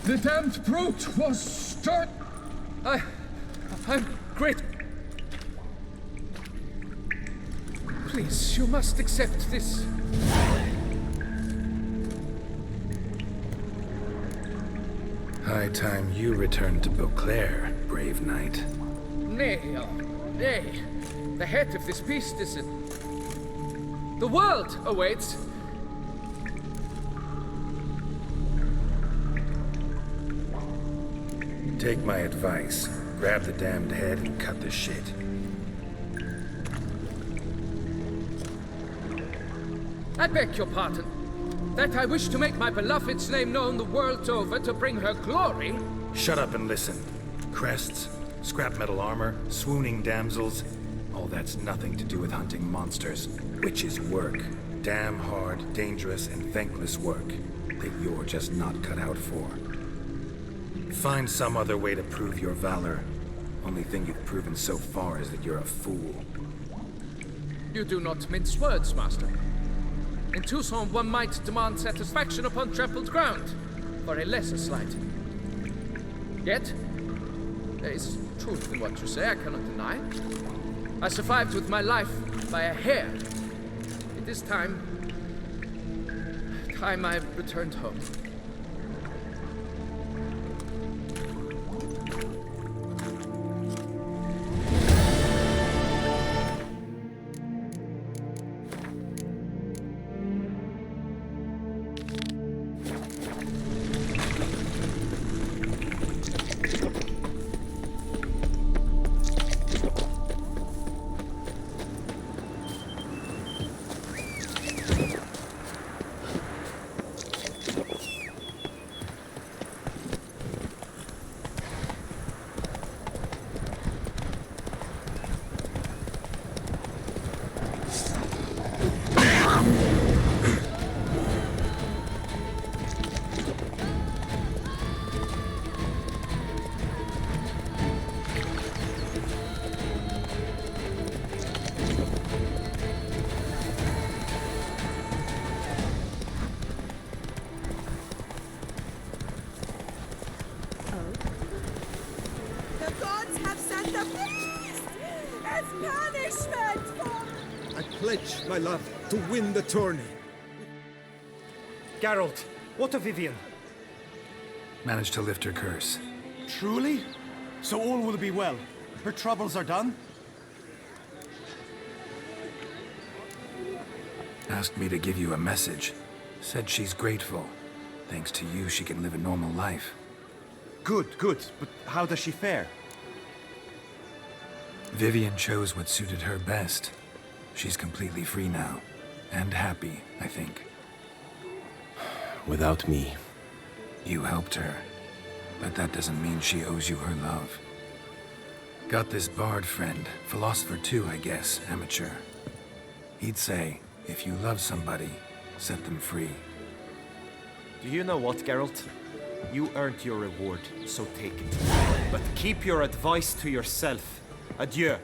the damned brute was start. I'm great. Please, you must accept this. High time you returned to Beauclair, brave knight. Nay, nay. The head of this beast is in... The world awaits. Take my advice. Grab the damned head and cut the shit. I beg your pardon. That I wish to make my beloved's name known the world over to bring her glory? Shut up and listen. Crests, scrap metal armor, swooning damsels. All that's nothing to do with hunting monsters, which is work. Damn hard, dangerous, and thankless work that you're just not cut out for. Find some other way to prove your valor. Only thing you've proven so far is that you're a fool. You do not mince words, Master. In Toussaint, one might demand satisfaction upon trampled ground for a lesser slight. Yet, there is truth in what you say, I cannot deny. I survived with my life by a hair. It is time I returned home. My love, to win the tourney. Geralt, what of Vivienne? Managed to lift her curse. Truly? So all will be well. Her troubles are done? Asked me to give you a message. Said she's grateful. Thanks to you, she can live a normal life. Good, good. But how does she fare? Vivienne chose what suited her best. She's completely free now. And happy, I think. Without me. You helped her. But that doesn't mean she owes you her love. Got this bard friend. Philosopher too, I guess. Amateur. He'd say, if you love somebody, set them free. Do you know what, Geralt? You earned your reward, so take it. But keep your advice to yourself. Adieu.